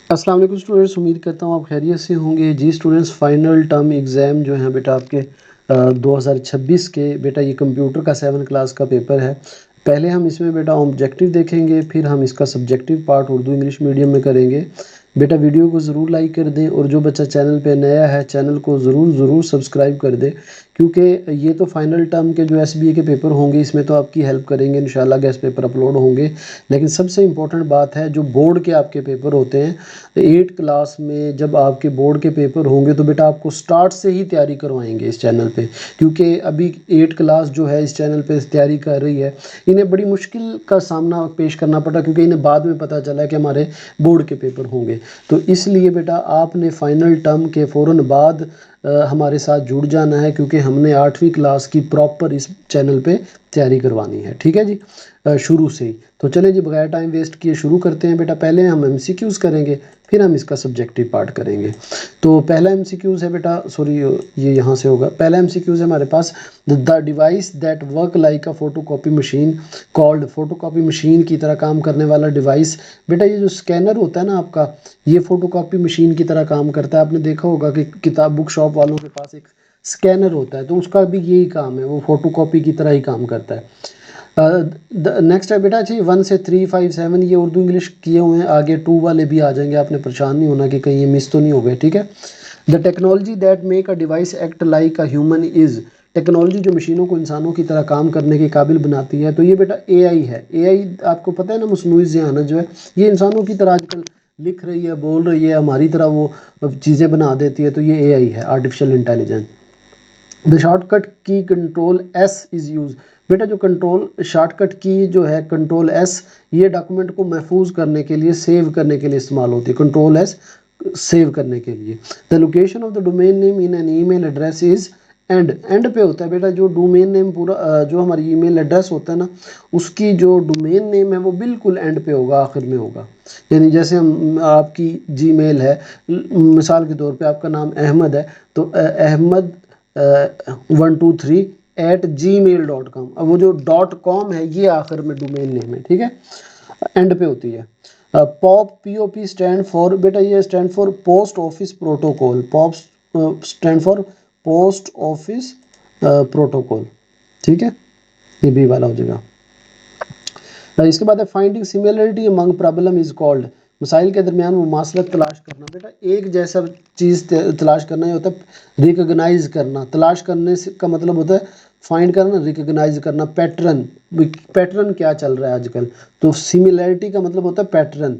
अस्सलाम वालेकुम स्टूडेंट्स, उम्मीद करता हूँ आप खैरियत से होंगे। जी स्टूडेंट्स, फाइनल टर्म एग्ज़ाम जो है बेटा आपके 2026 के बेटा ये कंप्यूटर का 7 क्लास का पेपर है। पहले हम इसमें बेटा ऑब्जेक्टिव देखेंगे, फिर हम इसका subjective part Urdu English medium में करेंगे। बेटा वीडियो को ज़रूर लाइक कर दें और जो बच्चा चैनल पे नया है चैनल को ज़रूर सब्सक्राइब कर दें, क्योंकि ये तो फाइनल टर्म के जो एसबीए के पेपर होंगे इसमें तो आपकी हेल्प करेंगे, इंशाल्लाह गेस्ट पेपर अपलोड होंगे। लेकिन सबसे इम्पोर्टेंट बात है जो बोर्ड के आपके पेपर होते हैं 8 क्लास में, जब आपके बोर्ड के पेपर होंगे तो बेटा आपको स्टार्ट से ही तैयारी करवाएंगे इस चैनल पे, क्योंकि अभी 8 क्लास जो है इस चैनल पे तैयारी कर रही है, इन्हें बड़ी मुश्किल का सामना पेश करना पड़ा, क्योंकि इन्हें बाद में पता चला कि हमारे बोर्ड के पेपर होंगे। तो इसलिए बेटा आपने फाइनल टर्म के फ़ौरन बाद हमारे साथ जुड़ जाना है, क्योंकि हमने 8वीं क्लास की प्रॉपर इस चैनल पे तैयारी करवानी है। ठीक है जी, शुरू से ही। तो चलें जी, बगैर टाइम वेस्ट किए शुरू करते हैं बेटा। पहले हम एमसीक्यूज़ करेंगे, फिर हम इसका सब्जेक्टिव पार्ट करेंगे। तो पहला एमसीक्यूज़ है बेटा, सॉरी ये यहाँ से होगा। पहला एमसीक्यूज़ है हमारे पास, the device that work like a photocopy machine called, photocopy machine की तरह काम करने वाला डिवाइस। बेटा ये जो स्कैनर होता है ना आपका, ये फोटोकॉपी मशीन की तरह काम करता है। आपने देखा होगा कि किताब बुक शॉप वालों के पास एक स्कैनर होता है, तो उसका भी यही काम है, वो फोटोकॉपी की तरह ही काम करता है। नेक्स्ट है बेटा जी 1 से 3 5 7, ये उर्दू इंग्लिश किए हुए हैं, आगे 2 वाले भी आ जाएंगे, आपने परेशान नहीं होना कि कहीं ये मिस तो नहीं हो गए। ठीक है। The technology that make a device act like a human is, technology जो मशीनों को इंसानों की तरह काम करने के काबिल बनाती है, तो ये बेटा एआई है। एआई आपको पता है ना, मसनूई ज़हानत जो है ये इंसानों की तरह आजकल लिख रही है, बोल रही है, हमारी तरह वो चीज़ें बना देती है, तो ये एआई है, आर्टिफिशियल इंटेलिजेंस। द शॉर्टकट की कंट्रोल एस इज़ यूज, बेटा जो कंट्रोल शॉर्टकट की जो है कंट्रोल एस, ये डॉक्यूमेंट को महफूज करने के लिए, सेव करने के लिए इस्तेमाल होती है। कंट्रोल एस सेव करने के लिए। The location of the domain name in an email address is, and पे होता है बेटा जो डोमेन नेम पूरा, जो हमारी ईमेल एड्रेस होता है ना, उसकी जो डोमेन नेम है वो बिल्कुल एंड पे होगा, आखिर में होगा। यानी जैसे हम आपकी जीमेल है, मिसाल के तौर पे आपका नाम अहमद है, तो अहमद 123@gmail.com, अब वो जो .com है ये आखिर में डोमेन नेम है। ठीक है, एंड पे होती है। पॉप स्टैंड फॉर, बेटा ये stand for post office protocol, pop stand for post office protocol. ठीक है, ये भी वाला हो जाएगा। इसके बाद है finding similarity among problem is called, मसाइल के दरमियान मुमासलत तलाश करना। बेटा एक जैसा चीज़ तलाश करना ही होता है। रिकग्नाइज करना, तलाश करने से का मतलब होता है फाइंड करना, रिकग्नाइज करना। पैटर्न, पैटर्न क्या चल रहा है आजकल, तो सिमिलैरिटी का मतलब होता है पैटर्न,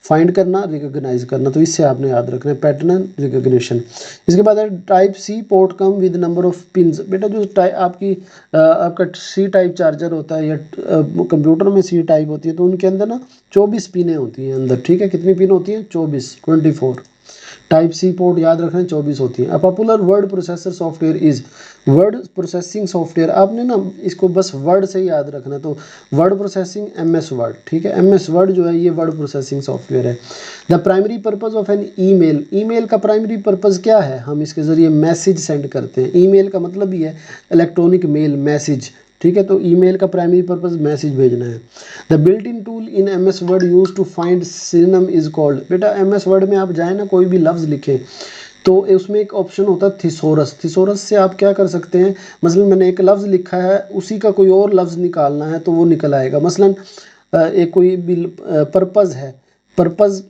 फाइंड करना, रिकग्नाइज करना। तो इससे आपने याद रखना है, पैटर्न रिकग्निशन। इसके बाद है type C port come with number of pins. बेटा जो आपकी आपका सी टाइप चार्जर होता है या कंप्यूटर में सी टाइप होती है, तो उनके अंदर ना 24 पिनें होती हैं अंदर। ठीक है, कितनी पिन होती हैं? 24 टाइप सी पोर्ट याद रखना, 24 होती है। A popular word processor software is, word processing software, आपने ना इसको बस वर्ड से ही याद रखना। तो वर्ड प्रोसेसिंग एमएस वर्ड। ठीक है, एमएस वर्ड जो है ये वर्ड प्रोसेसिंग सॉफ्टवेयर है। The primary purpose of an email, email का प्राइमरी पर्पज क्या है? हम इसके ज़रिए मैसेज सेंड करते हैं। ईमेल का मतलब ही है इलेक्ट्रॉनिक मेल, मैसेज। ठीक है, तो ईमेल का प्राइमरी पर्पज मैसेज भेजना है। The built in tool in M S Word use to find synonym is called, बेटा एम एस वर्ड में आप जाए ना, कोई भी लफ्ज़ लिखें तो उसमें एक ऑप्शन होता है थिसोरस। थिसोरस से आप क्या कर सकते हैं, मसलन मैंने एक लफ्ज़ लिखा है, उसी का कोई और लफ्ज़ निकालना है तो वो निकल आएगा। मसलन एक कोई भी पर्पज़ है, पर्पज़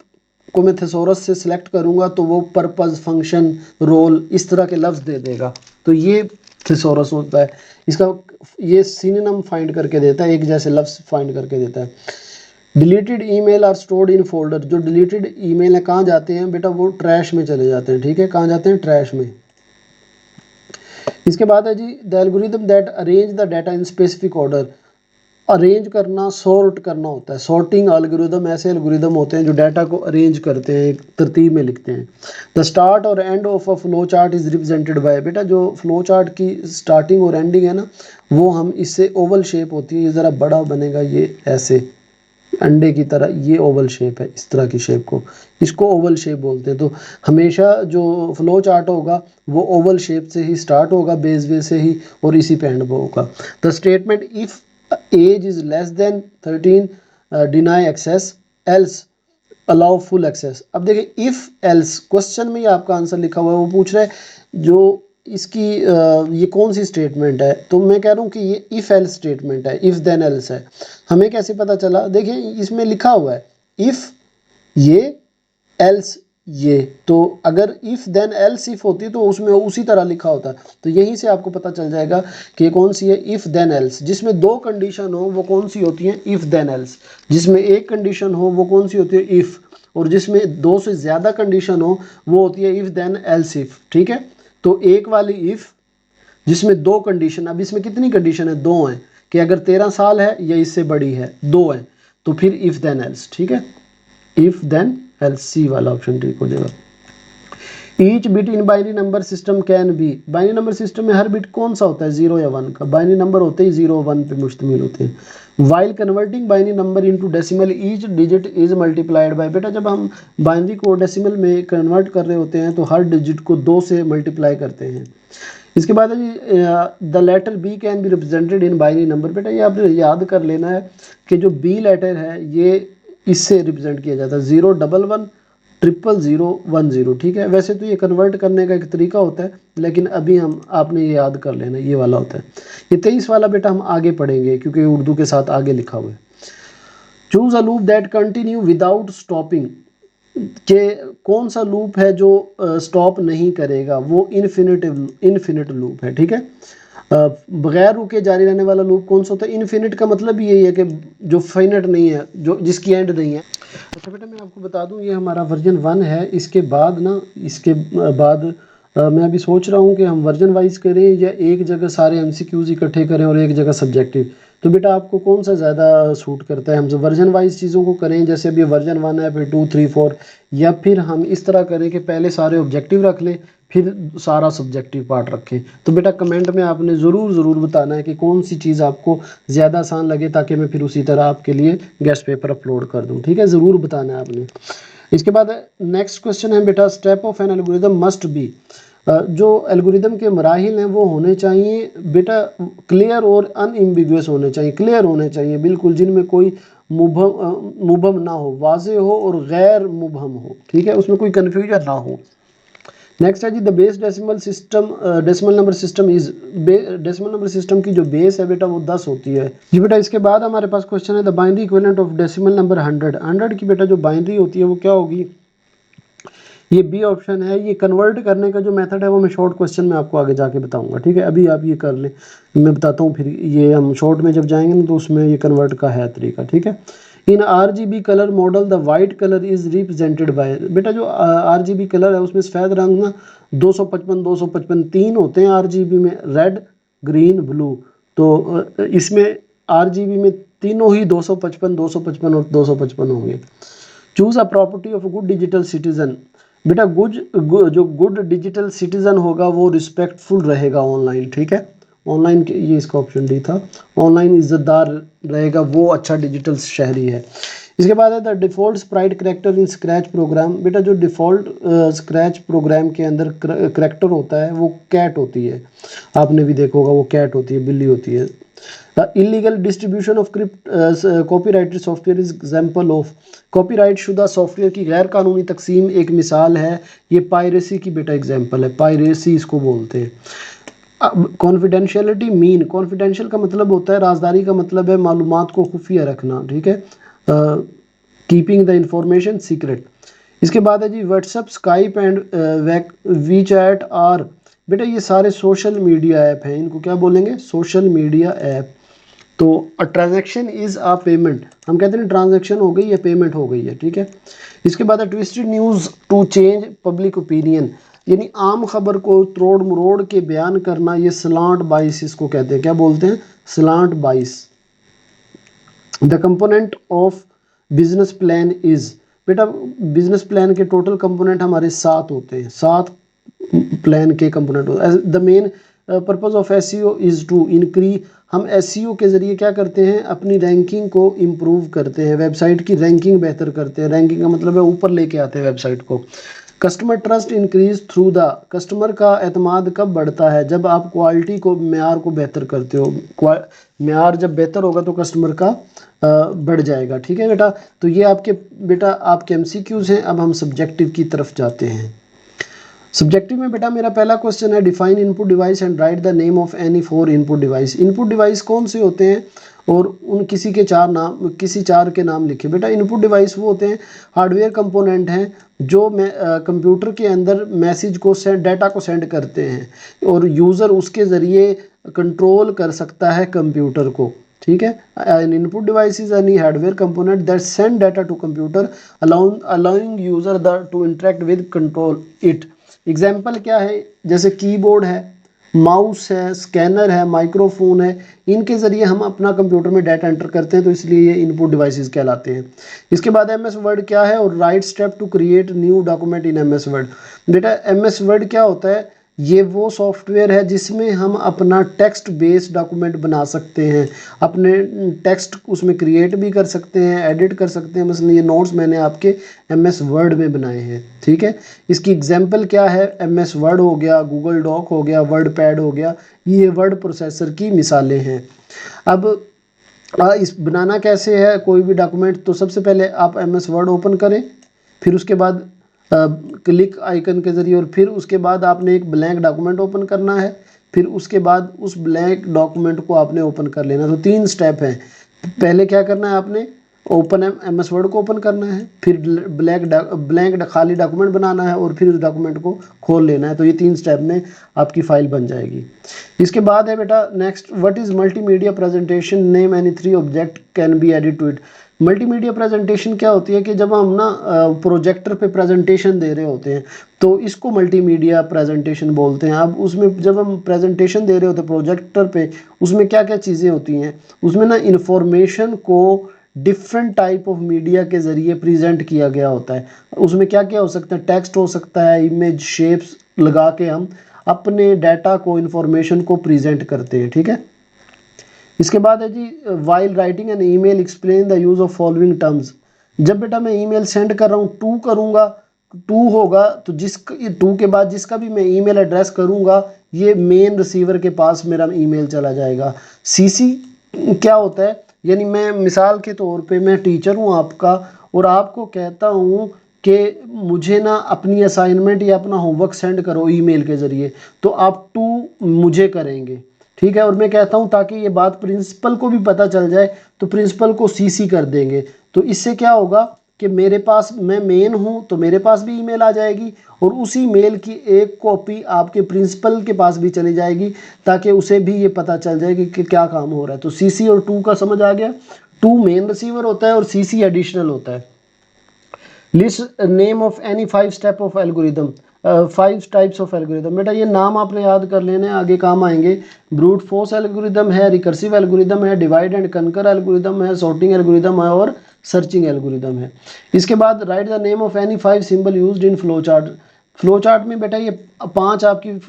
को मैं थिसोरस से सिलेक्ट करूँगा तो वो पर्पज़, फंक्शन, रोल, इस तरह के लफ्ज़ दे देगा। तो ये थिसोरस होता है इसका। ये सिनोनिम फाइंड करके देता है, एक जैसे लफ्ज़ फाइंड करके देता है। Deleted email are stored in folder, जो डिलीटेड ईमेल है कहाँ जाते हैं बेटा? वो ट्रैश में चले जाते हैं। ठीक है, कहाँ जाते हैं? ट्रैश में। इसके बाद है जी the algorithm that arrange the data in specific order, arrange करना, सॉर्ट करना होता है। सॉर्टिंग एल्गोरिदम, ऐसे एल्गोरिदम होते हैं जो डाटा को अरेंज करते हैं, एक तरतीब में लिखते हैं। द स्टार्ट और end of a flow chart is represented by, बेटा जो फ्लो चार्ट की स्टार्टिंग और एंडिंग है ना, वो हम इससे ओवल शेप होती है, ये ज़रा बड़ा बनेगा, ये ऐसे अंडे की तरह, ये ओवल शेप है, इस तरह की शेप को, इसको ओवल शेप बोलते हैं। तो हमेशा जो फ्लो चार्ट होगा वो ओवल शेप से ही स्टार्ट होगा, बेस वे से ही, और इसी पे एंड होगा। The statement if age is less than 13 deny access, else allow full access. अब देखिए इफ़ एल्स, क्वेश्चन में ही आपका आंसर लिखा हुआ है, वो पूछ रहा है जो इसकी ये कौन सी स्टेटमेंट है, तो मैं कह रहा हूँ कि ये इफ़ एल्स स्टेटमेंट है, इफ़ देन एल्स है। हमें कैसे पता चला, देखिए इसमें लिखा हुआ है इफ़ ये एल्स ये, तो अगर इफ़ देन एल्स इफ़ होती तो उसमें उसी तरह लिखा होता, तो यहीं से आपको पता चल जाएगा कि कौन सी है इफ़ देन एल्स। जिसमें दो कंडीशन हो वो कौन सी होती है, इफ़ देन एल्स। जिसमें एक कंडीशन हो वो कौन सी होती है, इफ़। और जिसमें दो से ज़्यादा कंडीशन हो वो होती है इफ़ देन एल्स इफ़, ठीक है। तो एक वाली इफ़ जिसमें दो कंडीशन, अब इसमें कितनी कंडीशन है, दो हैं, कि अगर 13 साल है या इससे बड़ी है, दो है, तो फिर इफ़ देन एल्स, ठीक है। इफ देन एल्स, सी वाला ऑप्शन ठीक हो जाएगा। Each bit in binary number system can be, binary number system में हर बिट कौन सा होता है, 0 या 1 का। बाइनरी नंबर होते ही 0 1 पे मुश्तमिल होते हैं। While converting binary number into decimal each digit is multiplied by, बेटा जब हम बाइनरी को डेसिमल में कन्वर्ट कर रहे होते हैं तो हर डिजिट को 2 से मल्टीप्लाई करते हैं। इसके बाद है जी the letter B can be represented in binary number, बेटा ये आपने याद कर लेना है कि जो बी लेटर है ये इससे रिप्रेजेंट किया जाता है, 0 1 1 0 0 1 0, ठीक है। वैसे तो ये कन्वर्ट करने का एक तरीका होता है, लेकिन अभी हम आपने ये याद कर लेना, ये वाला होता है। ये 23 वाला बेटा हम आगे पढ़ेंगे क्योंकि उर्दू के साथ आगे लिखा हुआ है। Choose a loop that continue without stopping, के कौन सा लूप है जो स्टॉप नहीं करेगा, वो इन्फिनिट लूप है, ठीक है। बगैर रुके जारी रहने वाला लूप कौन सा होता है, इन्फिनिट का मतलब यही है कि जो फाइनाइट नहीं है, जो जिसकी एंड नहीं है। अच्छा बेटा मैं आपको बता दूं ये हमारा वर्जन 1 है, इसके बाद ना इसके बाद मैं अभी सोच रहा हूँ कि हम वर्जन वाइज करें या एक जगह सारे एमसीक्यूज इकट्ठे करें और एक जगह सब्जेक्टिव। तो बेटा आपको कौन सा ज़्यादा सूट करता है, हम वर्जन वाइज चीज़ों को करें जैसे अभी वर्जन 1 है फिर 2 3 4, या फिर हम इस तरह करें कि पहले सारे ऑब्जेक्टिव रख लें फिर सारा सब्जेक्टिव पार्ट रखें। तो बेटा कमेंट में आपने ज़रूर बताना है कि कौन सी चीज़ आपको ज़्यादा आसान लगे, ताकि मैं फिर उसी तरह आपके लिए गेस्ट पेपर अपलोड कर दूँ, ठीक है। ज़रूर बताना है आपने। इसके बाद नेक्स्ट क्वेश्चन है बेटा, step of N algorithm must be, जो एल्गोरिदम के मराहिल हैं वो होने चाहिए बेटा क्लियर और अनएम्बिगुअस होने चाहिए, क्लियर होने चाहिए बिल्कुल, जिनमें कोई मुबहम ना हो, वाजे हो और गैर मुबहम हो, ठीक है, उसमें कोई कन्फ्यूजन ना हो। नेक्स्ट है जी the base decimal system, decimal number system is, decimal number system की जो बेस है बेटा वो 10 होती है जी बेटा। इसके बाद हमारे पास क्वेश्चन है the binary equivalent of decimal number 100 की बेटा जो बाइनरी होती है वो क्या होगी, ये बी ऑप्शन है। ये कन्वर्ट करने का जो मेथड है वो मैं शॉर्ट क्वेश्चन में आपको आगे जाके बताऊंगा, ठीक है। अभी आप ये कर लें, मैं बताता हूँ, फिर ये हम शॉर्ट में जब जाएंगे ना तो उसमें ये कन्वर्ट का है तरीका, ठीक है। इन RGB colour model the white colour is represented by, बेटा जो RGB कलर है उसमें सफ़ेद रंग ना 255 तीन होते हैं RGB में, रेड ग्रीन ब्लू। तो इसमें RGB में तीनों ही 255 और 255 होंगे। Choose a property of good digital citizen, बेटा जो गुड डिजिटल सिटीजन होगा वो रिस्पेक्टफुल रहेगा ऑनलाइन, ठीक है। ऑनलाइन के ये इसका ऑप्शन डी था, ऑनलाइन इज्जतदार रहेगा, वो अच्छा डिजिटल शहरी है। इसके बाद है the default sprite character in Scratch program, बेटा जो डिफ़ॉल्ट स्क्रैच प्रोग्राम के अंदर करेक्टर होता है वो कैट होती है, आपने भी देखा होगा वो कैट होती है, बिल्ली होती है। Illegal distribution of copyrighted software is example of, copyright शुदा सॉफ्टवेयर की गैर कानूनी तकसीम एक मिसाल है, ये पायरेसी की बेटा एग्जाम्पल है, पायरेसी इसको बोलते हैं। कॉन्फिडेंशियलिटी मीन, कॉन्फिडेंशियल का मतलब होता है, राजदारी का मतलब है मालूमात को खुफिया रखना, ठीक है, कीपिंग द इंफॉर्मेशन सीक्रेट। इसके बाद है जी WhatsApp Skype and WeChat are, बेटा ये सारे सोशल मीडिया ऐप हैं, इनको क्या बोलेंगे, सोशल मीडिया ऐप। तो a transaction is a payment, हम कहते हैं ट्रांजैक्शन हो गई या पेमेंट हो गई है, ठीक है। इसके बाद है twisted news to change public opinion, यानी आम खबर को तोड़ मरोड़ के बयान करना, ये स्लांट बाइस इसको कहते हैं, क्या बोलते हैं, स्लांट बाइस। The component of business plan is, बेटा बिजनेस प्लान के टोटल कंपोनेंट हमारे 7 होते हैं, 7 प्लान के कंपोनेंट होते हैं। The main purpose of SEO is to increase, हम SEO के ज़रिए क्या करते हैं, अपनी रैंकिंग को इम्प्रूव करते हैं, वेबसाइट की रैंकिंग बेहतर करते हैं, रैंकिंग का मतलब है ऊपर लेके आते हैं वेबसाइट को। Customer trust increase through the, customer का एतमाद कब बढ़ता है, जब आप क्वालिटी को, म्यार को बेहतर करते हो। म्यार जब बेहतर होगा तो कस्टमर का बढ़ जाएगा। ठीक है बेटा, तो ये आपके बेटा आपके एमसीक्यूज हैं। अब हम सब्जेक्टिव की तरफ जाते हैं। सब्जेक्टिव में बेटा मेरा पहला क्वेश्चन है, define input device and right the name of any 4 input device. Input device कौन से होते हैं और उन किसी के 4 नाम, किसी 4 के नाम लिखे। बेटा इनपुट डिवाइस वो होते हैं, हार्डवेयर कंपोनेंट हैं जो कंप्यूटर के अंदर मैसेज को डाटा को सेंड करते हैं और यूज़र उसके ज़रिए कंट्रोल कर सकता है कंप्यूटर को। ठीक है, an input device is any hardware component that send data to computer allowing user to interact with control it. Example क्या है, जैसे कीबोर्ड है, माउस है, स्कैनर है, माइक्रोफोन है, इनके ज़रिए हम अपना कंप्यूटर में डाटा एंटर करते हैं, तो इसलिए ये इनपुट डिवाइसेस कहलाते हैं। इसके बाद एमएस वर्ड क्या है और write step to create new document in MS Word. बेटा एमएस वर्ड क्या होता है, ये वो सॉफ्टवेयर है जिसमें हम अपना टेक्स्ट बेस्ड डॉक्यूमेंट बना सकते हैं, अपने टेक्स्ट उसमें क्रिएट भी कर सकते हैं, एडिट कर सकते हैं। मसलन ये नोट्स मैंने आपके एमएस वर्ड में बनाए हैं। ठीक है, इसकी एग्जांपल क्या है, एमएस वर्ड हो गया, गूगल डॉक हो गया, वर्ड पैड हो गया, ये वर्ड प्रोसेसर की मिसालें हैं। अब इस बनाना कैसे है कोई भी डॉक्यूमेंट, तो सबसे पहले आप एमएस वर्ड ओपन करें, फिर उसके बाद क्लिक आइकन के ज़रिए, और फिर उसके बाद आपने एक ब्लैंक डॉक्यूमेंट ओपन करना है, फिर उसके बाद उस ब्लैंक डॉक्यूमेंट को आपने ओपन कर लेना। तो 3 स्टेप हैं। पहले क्या करना है, आपने ओपन एमएस वर्ड को ओपन करना है, फिर ब्लैंक खाली डॉक्यूमेंट बनाना है और फिर उस डॉक्यूमेंट को खोल लेना है। तो ये 3 स्टेप में आपकी फाइल बन जाएगी। इसके बाद है बेटा next, what is multimedia presentation, name any 3 object can be added to it. Multimedia presentation क्या होती है कि जब हम ना प्रोजेक्टर पे प्रेजेंटेशन दे रहे होते हैं तो इसको मल्टीमीडिया प्रेजेंटेशन बोलते हैं। अब उसमें जब हम प्रेजेंटेशन दे रहे होते हैं प्रोजेक्टर पे, उसमें क्या क्या चीज़ें होती हैं, उसमें ना इंफॉर्मेशन को डिफरेंट टाइप ऑफ मीडिया के ज़रिए प्रेजेंट किया गया होता है। उसमें क्या क्या हो सकता है, टेक्स्ट हो सकता है, इमेज, शेप्स लगा के हम अपने डाटा को, इंफॉर्मेशन को प्रेजेंट करते हैं। ठीक है, इसके बाद है जी, while writing an email explain the use of following terms. जब बेटा मैं ईमेल सेंड कर रहा हूँ, टू करूँगा, टू होगा तो टू के बाद जिसका भी मैं ईमेल एड्रेस करूँगा ये मेन रिसीवर के पास मेरा ईमेल चला जाएगा। सीसी क्या होता है, यानी मैं मिसाल के तौर पे मैं टीचर हूँ आपका और आपको कहता हूँ कि मुझे ना अपनी असाइनमेंट या अपना होमवर्क सेंड करो ईमेल के ज़रिए, तो आप टू मुझे करेंगे। ठीक है, और मैं कहता हूँ ताकि ये बात प्रिंसिपल को भी पता चल जाए तो प्रिंसिपल को सीसी कर देंगे। तो इससे क्या होगा कि मेरे पास, मैं मेन हूँ तो मेरे पास भी ईमेल आ जाएगी और उसी मेल की एक कॉपी आपके प्रिंसिपल के पास भी चली जाएगी ताकि उसे भी ये पता चल जाएगी कि क्या काम हो रहा है। तो सीसी और टू का समझ आ गया। टू मेन रिसीवर होता है और सीसी एडिशनल होता है। List name of any 5 step of algorithm, 5 types of algorithm. बेटा ये नाम आपने याद कर लेने, आगे काम आएंगे। ब्रूट फोर्स एल्गोरिदम है, रिकर्सिव एल्गोरिदम है, डिवाइड एंड कनकर एल्गोरिदम है, सॉर्टिंग एल्गोरिदम है और सर्चिंग एल्गोरिदम है। इसके बाद right the name of any 5 symbol used in flow chart. Flow chart में बेटा ये 5 आपकी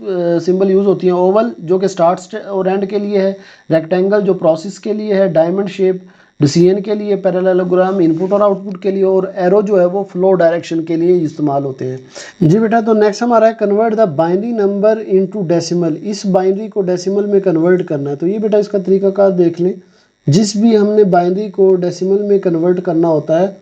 सिंबल यूज़ होती हैं। ओवल जो कि स्टार्ट और एंड के लिए है, रेक्टेंगल जो प्रोसेस के लिए है, डायमंड शेप डिसीजन के लिए, पैरेललोग्राम इनपुट और आउटपुट के लिए, और एरो जो है वो फ्लो डायरेक्शन के लिए इस्तेमाल होते हैं। जी बेटा, तो नेक्स्ट हमारा है convert the binary number into decimal. इस बाइनरी को डेसिमल में कन्वर्ट करना है। तो ये बेटा इसका तरीकाकार देख लें। जिस भी हमने बाइनरी को डेसिमल में कन्वर्ट करना होता है,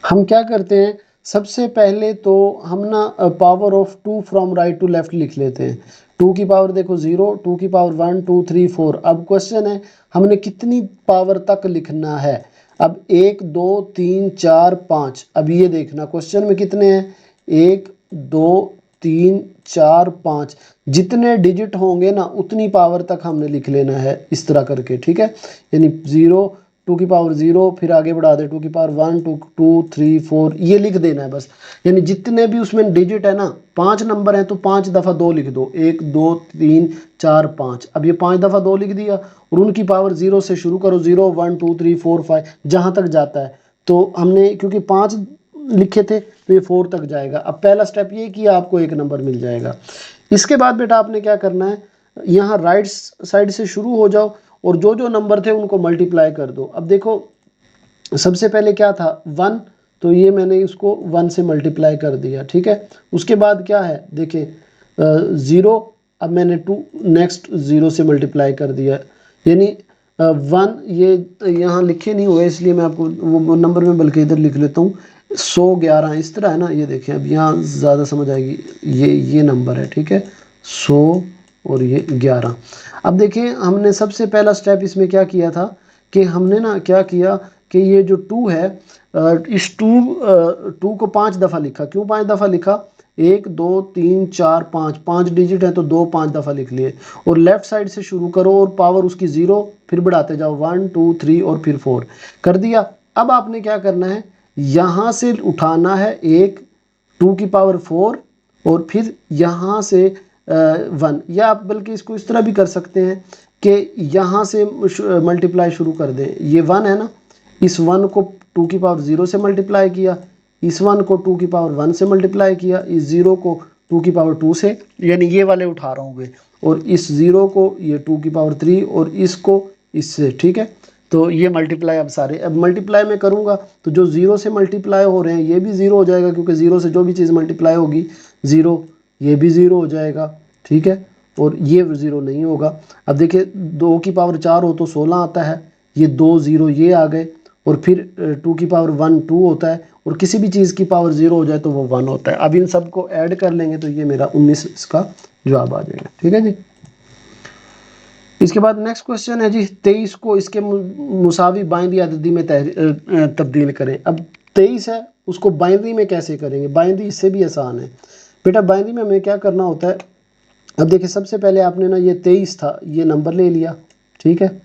हम क्या करते हैं, सबसे पहले तो हम ना power of 2 from right to left लिख लेते हैं। 2 की पावर देखो 0, 2 की पावर 1, 2, 3, 4। अब क्वेश्चन है हमने कितनी पावर तक लिखना है। अब 1, 2, 3, 4, 5। अब ये देखना क्वेश्चन में कितने हैं, 1, 2, 3, 4, 5। जितने डिजिट होंगे ना उतनी पावर तक हमने लिख लेना है इस तरह करके। ठीक है, यानी 0, 2 की पावर 0, फिर आगे बढ़ा दे 2 की पावर 1, 2, 2, 3, 4, ये लिख देना है बस। यानी जितने भी उसमें डिजिट है ना, 5 नंबर है तो 5 दफ़ा 2 लिख दो, 1, 2, 3, 4, 5। अब ये 5 दफ़ा 2 लिख दिया और उनकी पावर 0 से शुरू करो, 0, 1, 2, 3, 4, 5 जहाँ तक जाता है। तो हमने क्योंकि 5 लिखे थे तो ये 4 तक जाएगा। अब पहला स्टेप ये किया, आपको 1 नंबर मिल जाएगा। इसके बाद बेटा आपने क्या करना है, यहाँ राइट साइड से शुरू हो जाओ और जो जो नंबर थे उनको मल्टीप्लाई कर दो। अब देखो सबसे पहले क्या था 1, तो ये मैंने इसको 1 से मल्टीप्लाई कर दिया, ठीक है। उसके बाद क्या है देखिए 0, अब मैंने 2 नेक्स्ट 0 से मल्टीप्लाई कर दिया, यानी 1 ये यहाँ लिखे नहीं हुए इसलिए मैं आपको वो नंबर में बल्कि इधर लिख लेता हूँ। 111 इस तरह है ना, ये देखें अब यहाँ ज़्यादा समझ आएगी, ये नंबर है, ठीक है 100 और ये 11। अब देखिए हमने सबसे पहला स्टेप इसमें क्या किया था कि हमने ना क्या किया कि ये जो 2 है इस 2 को 5 दफ़ा लिखा। क्यों 5 दफ़ा लिखा? 1 2 3 4 5, 5 डिजिट है तो 2 5 दफ़ा लिख लिए। और लेफ्ट साइड से शुरू करो और पावर उसकी 0 फिर बढ़ाते जाओ 1 2 3 और फिर 4 कर दिया। अब आपने क्या करना है, यहाँ से उठाना है 1 2 की पावर 4 और फिर यहाँ से 1, या आप बल्कि इसको इस तरह भी कर सकते हैं कि यहाँ से मल्टीप्लाई शुरू कर दें। ये 1 है ना, इस 1 को 2 की पावर 0 से मल्टीप्लाई किया, इस 1 को 2 की पावर 1 से मल्टीप्लाई किया, इस 0 को 2 की पावर 2 से, यानी ये वाले उठा रहा हूँ मैं, और इस 0 को ये 2 की पावर 3 और इसको इससे, ठीक है। तो ये मल्टीप्लाई अब सारे, अब मल्टीप्लाई में करूँगा तो जो 0 से मल्टीप्लाई हो रहे हैं ये भी 0 हो जाएगा, क्योंकि 0 से जो भी चीज़ मल्टीप्लाई होगी 0, ये भी 0 हो जाएगा, ठीक है, और ये 0 नहीं होगा। अब देखिए 2 की पावर 4 हो तो 16 आता है, ये 2 0 ये आ गए, और फिर 2 की पावर 1 2 होता है, और किसी भी चीज़ की पावर 0 हो जाए तो वो 1 होता है। अब इन सब को ऐड कर लेंगे तो ये मेरा 19 इसका जवाब आ जाएगा, ठीक है जी। इसके बाद नेक्स्ट क्वेश्चन है जी 23 को इसके मुसावी बाइनरी अददी में तब्दील करें। अब 23 है उसको बाइनरी में कैसे करेंगे? बाइनरी इससे भी आसान है बेटा। बाइनरी में हमें क्या करना होता है, अब देखिए सबसे पहले आपने ना ये 23 था, ये नंबर ले लिया, ठीक है।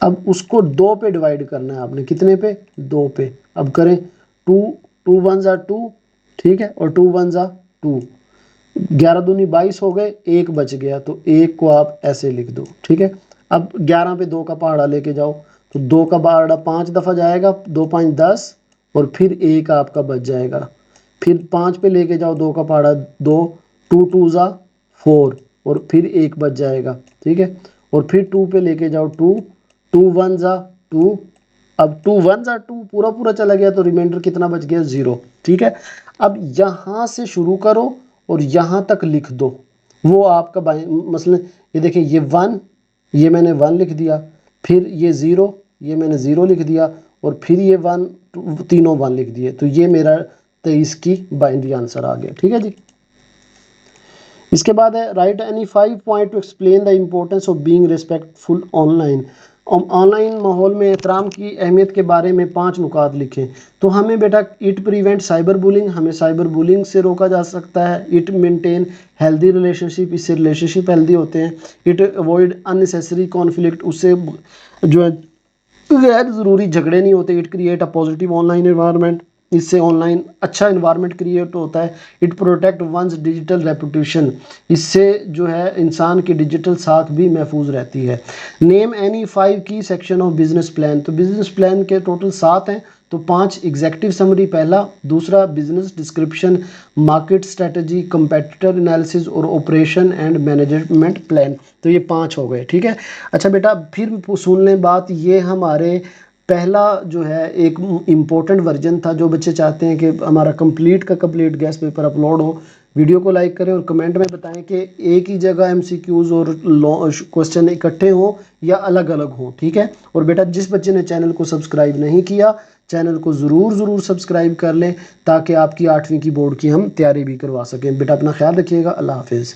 अब उसको 2 पे डिवाइड करना है आपने, कितने पे? 2 पे। अब करें 2 2 1 जा 2, ठीक है, और 2 1 जा 2, 11 दूनी 22 हो गए, 1 बच गया, तो 1 को आप ऐसे लिख दो, ठीक है। अब 11 पे 2 का पहाड़ा लेके जाओ, तो 2 का पहाड़ा 5 दफ़ा जाएगा, 2 5 10, और फिर 1 आपका बच जाएगा। फिर 5 पे लेके जाओ 2 का पहाड़ा 2, 2 2 जा 4, और फिर 1 बच जाएगा, ठीक है। और फिर 2 पे लेके जाओ 2 2 1 जा 2, अब 2 1 जा 2 पूरा पूरा चला गया, तो रिमाइंडर कितना बच गया? 0, ठीक है। अब यहाँ से शुरू करो और यहाँ तक लिख दो, वो आपका मसलन ये देखिए ये 1, ये मैंने 1 लिख दिया, फिर ये 0, ये मैंने 0 लिख दिया, और फिर ये 1, तीनों 1 लिख दिए, तो ये मेरा 23 की बाइनरी आंसर आ गया, ठीक है जी। इसके बाद है right any 5 point two explain the importance of being respectful online. Online माहौल में एहतराम की अहमियत के बारे में 5 नुकात लिखें। तो हमें बेटा इट प्रिवेंट साइबर बुलिंग, हमें साइबर बुलिंग से रोका जा सकता है। इट मेंटेन हेल्दी रिलेशनशिप, इससे रिलेशनशिप हेल्दी होते हैं। इट अवॉइड अननेसेसरी कॉन्फ्लिक्ट, उससे जो है गैर ज़रूरी झगड़े नहीं होते। It create a positive online environment, इससे ऑनलाइन अच्छा इन्वायरमेंट क्रिएट होता है। It protect one's digital reputation, इससे जो है इंसान की डिजिटल साख भी महफूज रहती है। नेम एनी 5 की सेक्शन ऑफ बिजनेस प्लान, तो बिजनेस प्लान के टोटल 7 हैं, तो 5 एग्जेक्टिव समरी पहला, दूसरा business description, market strategy, competitor analysis और ऑपरेशन एंड मैनेजमेंट प्लान, तो ये 5 हो गए, ठीक है। अच्छा बेटा फिर सुन लें बात, ये हमारे पहला जो है एक इम्पोर्टेंट वर्जन था। जो बच्चे चाहते हैं कि हमारा कंप्लीट का कंप्लीट गैस पेपर अपलोड हो, वीडियो को लाइक करें और कमेंट में बताएं कि एक ही जगह एमसीक्यूज और क्वेश्चन इकट्ठे हों या अलग अलग हों, ठीक है। और बेटा जिस बच्चे ने चैनल को सब्सक्राइब नहीं किया, चैनल को ज़रूर सब्सक्राइब कर लें, ताकि आपकी 8वीं की बोर्ड की हम तैयारी भी करवा सकें। बेटा अपना ख्याल रखिएगा, अल्लाह हाफिज़।